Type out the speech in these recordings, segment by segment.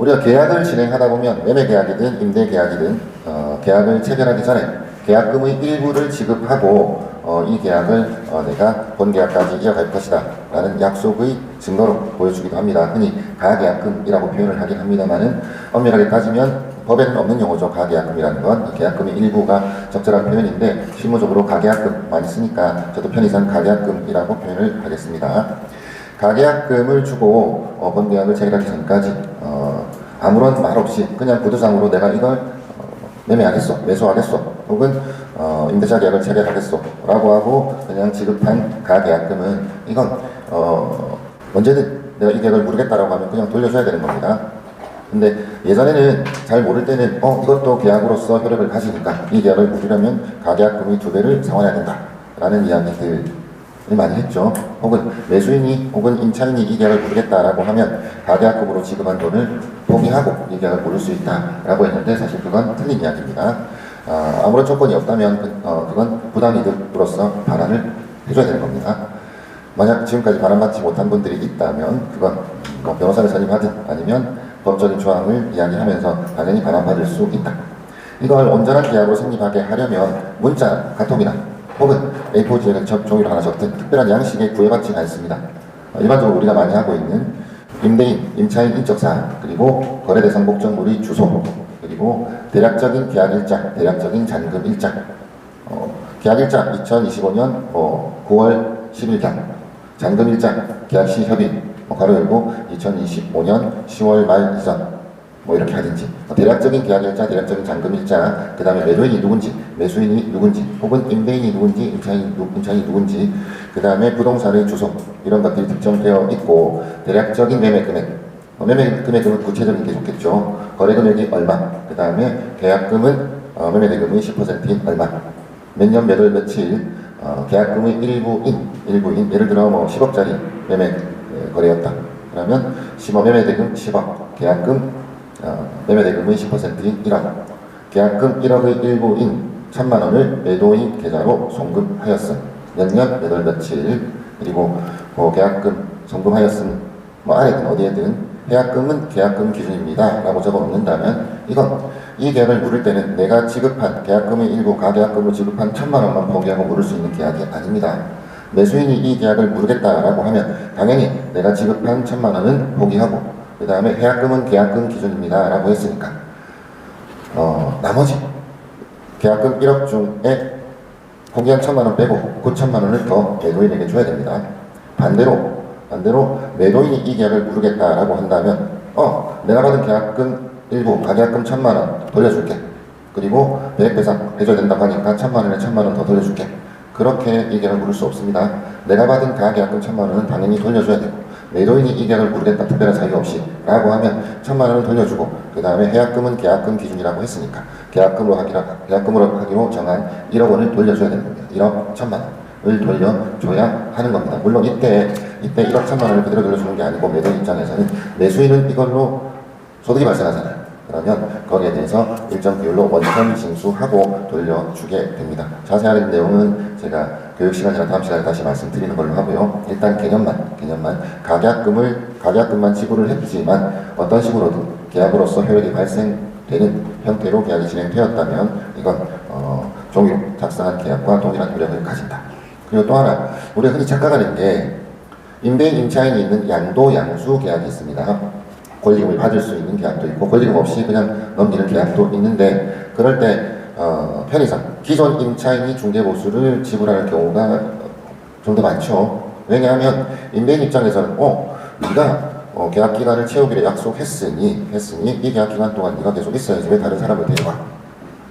우리가 계약을 진행하다 보면 매매 계약이든 임대 계약이든 계약을 체결하기 전에 계약금의 일부를 지급하고 이 계약을 내가 본 계약까지 이어갈 것이다 라는 약속의 증거로 보여주기도 합니다. 흔히 가계약금이라고 표현을 하긴 합니다만은 엄밀하게 따지면 법에는 없는 용어죠. 가계약금이라는 건 계약금의 일부가 적절한 표현인데 실무적으로 가계약금 많이 쓰니까 저도 편의상 가계약금이라고 표현을 하겠습니다. 가계약금을 주고 본 계약을 체결하기 전까지 아무런 말 없이 그냥 구두상으로 내가 이걸 매매하겠소, 매수하겠소, 혹은 임대차 계약을 체결하겠소 라고 하고 그냥 지급한 가계약금은 이건 언제든 내가 이 계약을 모르겠다라고 하면 그냥 돌려줘야 되는 겁니다. 근데 예전에는 잘 모를 때는 이것도 계약으로서 효력을 가지니까 이 계약을 물으려면 가계약금의 2배를 상환해야 된다 라는 이야기들을 많이 했죠. 혹은 매수인이 혹은 임차인이 이 계약을 모르겠다라고 하면 가계약금으로 지급한 돈을 포기하고 이 계약을 모를 수 있다라고 했는데 사실 그건 틀린 이야기입니다. 아무런 조건이 없다면 그건 부당이득으로서 반환을 해줘야 되는 겁니다. 만약 지금까지 반환받지 못한 분들이 있다면 그건 뭐 변호사를 선임하든 아니면 법적인 조항을 이야기하면서 당연히 반환받을 수 있다. 이걸 온전한 계약으로 성립하게 하려면 문자, 카톡이나 혹은 A4지에 종이로 하나 적든 특별한 양식에 구애받지 않습니다. 일반적으로 우리가 많이 하고 있는 임대인, 임차인 인적사항, 그리고 거래 대상 목적물의 주소, 그리고 대략적인 계약일자, 대략적인 잔금 일자. 계약일자 2025년 9월 10일경, 잔금일자 계약시 협의 괄호 열고 2025년 10월 말 이전 이렇게 하든지 대략적인 계약일자, 대략적인 잔금일자, 그 다음에 매도인이 누군지, 매수인이 누군지, 혹은 임대인이 누군지, 임차인이 누군지, 그 다음에 부동산의 주소 이런 것들이 특정되어 있고 대략적인 매매 금액, 매매 금액은 구체적인 게 좋겠죠. 거래 금액이 얼마, 그 다음에 계약금은 매매 대금의 10%인 얼마, 몇 년 몇 월 며칠, 계약금의 일부인 예를 들어 10억짜리 매매 거래였다. 그러면 10억 매매 대금 10억, 계약금 매매 대금의 10%인 1억, 계약금 1억의 일부인 1,000만 원을 매도인 계좌로 송금하였음. 몇 년, 몇 월 며칠, 그리고 계약금 송금하였음 안에든 어디에든 계약금은 계약금 기준입니다 라고 적어 놓는다면 이건 이 계약을 물을 때는 내가 지급한 계약금의 일부 가계약금으로 지급한 1,000만 원만 포기하고 물을 수 있는 계약이 아닙니다. 매수인이 이 계약을 모르겠다라고 하면 당연히 내가 지급한 1,000만 원은 포기하고 그 다음에 계약금은 계약금 기준입니다 라고 했으니까 나머지 계약금 1억 중에 포기한 1,000만 원 빼고 9,000만 원을 더 매도인에게 줘야 됩니다. 반대로 매도인이 이 계약을 모르겠다라고 한다면 내가 받은 계약금 일부 가계약금 1,000만 원 돌려줄게. 그리고 배액배상 해줘야 된다고 하니까 1,000만 원에 1,000만 원 더 돌려줄게. 그렇게 이 계약을 물을 수 없습니다. 내가 받은 가계약금 1,000만 원은 당연히 돌려줘야 되고 매도인이 이 계약을 모르겠다 특별한 사유 없이 라고 하면 1,000만 원을 돌려주고 그 다음에 해약금은 계약금 기준이라고 했으니까 계약금으로 하기로 정한 1억 원을 돌려줘야 되는 겁니다. 1억 1,000만 원을 돌려줘야 하는 겁니다. 물론 이때 1억 1,000만 원을 그대로 돌려주는 게 아니고 매도인 입장에서는 매수인은 이걸로 소득이 발생하잖아요. 그러면 거기에 대해서 일정 비율로 원천 징수하고 돌려주게 됩니다. 자세한 내용은 제가 교육 시간이나 다음 시간에 다시 말씀드리는 걸로 하고요. 일단 개념만 가계약금만 지불을 했지만 어떤 식으로든 계약으로서 효력이 발생되는 형태로 계약이 진행되었다면 이건 종이로 작성한 계약과 동일한 효력을 가진다. 그리고 또 하나 우리가 흔히 착각하는 게 임대인 임차인이 있는 양도 양수 계약이 있습니다. 권리금을 받을 수 있는 계약도 있고 권리금 없이 그냥 넘기는 계약도 있는데 그럴 때 편의상 기존 임차인이 중개보수를 지불하는 경우가 좀 더 많죠. 왜냐하면 임대인 입장에서는 네가 계약 기간을 채우기로 약속했으니 이 계약 기간 동안 네가 계속 있어야지 왜 다른 사람을 데려가.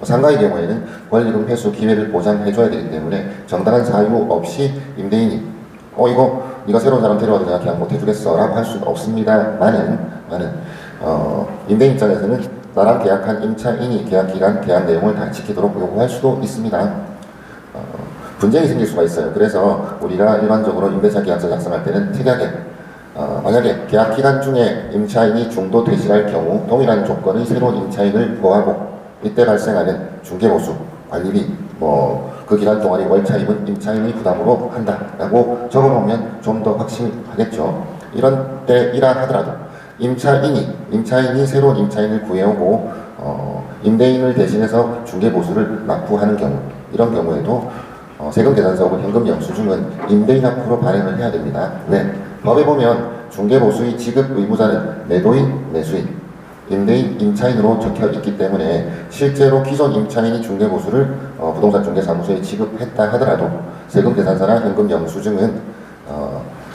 상가의 경우에는 권리금 회수 기회를 보장해줘야 되기 때문에 정당한 사유 없이 임대인이 이거 네가 새로운 사람 데려와도 내가 계약 못 해주겠어 라고 할 수는 없습니다만은 임대인 입장에서는 나랑 계약한 임차인이 계약기간, 계약 내용을 다 지키도록 요구할 수도 있습니다. 분쟁이 생길 수가 있어요. 그래서 우리가 일반적으로 임대차 계약서 작성할 때는 특이하게 만약에 계약기간 중에 임차인이 중도 퇴실할 경우 동일한 조건의 새로운 임차인을 구하고 이때 발생하는 중개보수, 관리비, 그 기간 동안의 월차임은 임차인이 부담으로 한다라고 적어놓으면 좀 더 확실하겠죠. 이런 때이라 하더라도 임차인이 새로운 임차인을 구해오고 임대인을 대신해서 중개보수를 납부하는 경우, 이런 경우에도 세금 계산서 혹은 현금 영수증은 임대인 앞으로 발행을 해야 됩니다. 왜? 법에 보면 중개보수의 지급 의무자는 매도인, 매수인, 임대인, 임차인으로 적혀 있기 때문에 실제로 기존 임차인이 중개보수를 부동산 중개사무소에 지급했다 하더라도 세금 계산서나 현금 영수증은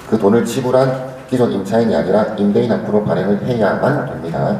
그 돈을 지불한 기존 임차인이 아니라 임대인 앞으로 발행을 해야만 됩니다.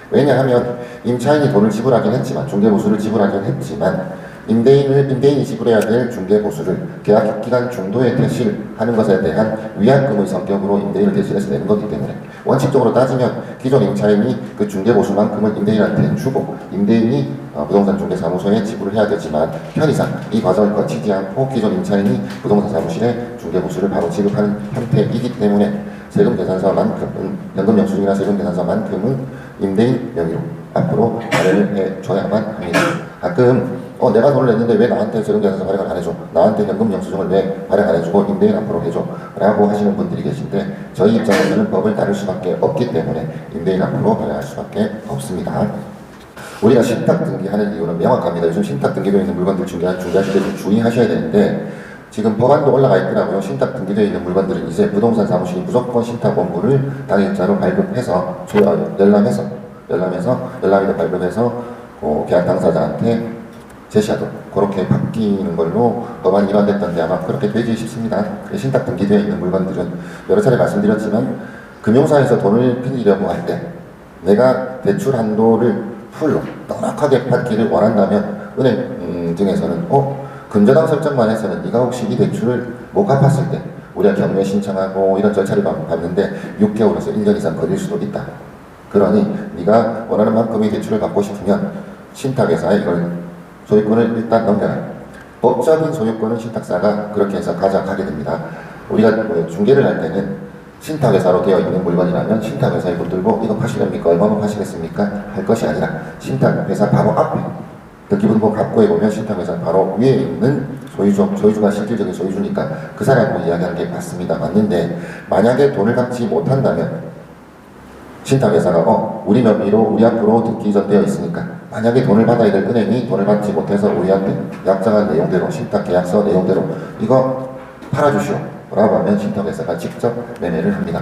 왜냐하면 임차인이 돈을 지불하긴 했지만, 중개보수를 지불하긴 했지만 임대인이 지불해야 될 중개보수를 계약 기간 중도에 대실하는 것에 대한 위약금의 성격으로 임대인을 대신해서 내는 것이기 때문에 원칙적으로 따지면 기존 임차인이 그 중개보수만큼은 임대인한테 주고 임대인이 부동산 중개사무소에 지불을 해야 되지만, 편의상 이 과정을 거치지 않고 기존 임차인이 부동산 사무실에 중개보수를 바로 지급하는 형태이기 때문에 세금 계산서만큼은, 현금 영수증이나 세금 계산서만큼은 임대인 명의로 앞으로 발행을 해줘야만 합니다. 가끔 내가 돈을 냈는데 왜 나한테 세금 계산서 발행을 안 해줘? 나한테 현금 영수증을 왜 발행 안 해주고 임대인 앞으로 해줘? 라고 하시는 분들이 계신데, 저희 입장에서는 법을 따를 수밖에 없기 때문에 임대인 앞으로 발행할 수밖에 없습니다. 우리가 신탁 등기하는 이유는 명확합니다. 요즘 신탁 등기되어 있는 물건들 중개하실 때 좀 주의하셔야 되는데, 지금 법안도 올라가 있더라고요. 신탁 등기되어 있는 물건들은 이제 부동산 사무실이 무조건 신탁 원고를 당일자로 발급해서 열람해서 발급해서 계약 당사자한테 제시하도록 그렇게 바뀌는 걸로 법안이 일환됐던데, 아마 그렇게 되지 싶습니다. 신탁 등기되어 있는 물건들은 여러 차례 말씀드렸지만, 금융사에서 돈을 빌리려고 할 때 내가 대출 한도를 풀로 넉넉하게 받기를 원한다면 은행 등에서는 근저당 설정만 해서는 네가 혹시 이 대출을 못 갚았을 때 우리가 경매 신청하고 이런 절차를 밟는데 6개월에서 1년 이상 걸릴 수도 있다. 그러니 네가 원하는 만큼의 대출을 받고 싶으면 신탁회사에 이걸 소유권을 일단 넘겨라. 법적인 소유권은 신탁사가 그렇게 해서 가져가게 됩니다. 우리가 중개를 할 때는 신탁회사로 되어 있는 물건이라면 신탁회사에 붙들고 이거 파시렵니까? 얼마나 파시겠습니까? 할 것이 아니라 신탁회사 바로 앞에 등기부등본 갑고에 보면 신탁회사 바로 위에 있는 소유주가 실질적인 소유주니까 그 사람하고 이야기하는 게 맞습니다. 만약에 돈을 갚지 못한다면 신탁회사가 우리 명의로 우리 앞으로 등기 이전되어 있으니까 만약에 돈을 받아야 될 은행이 돈을 받지 못해서 우리한테 약정한 내용대로, 신탁 계약서 내용대로 이거 팔아주시오 라고 하면 신탁회사가 직접 매매를 합니다.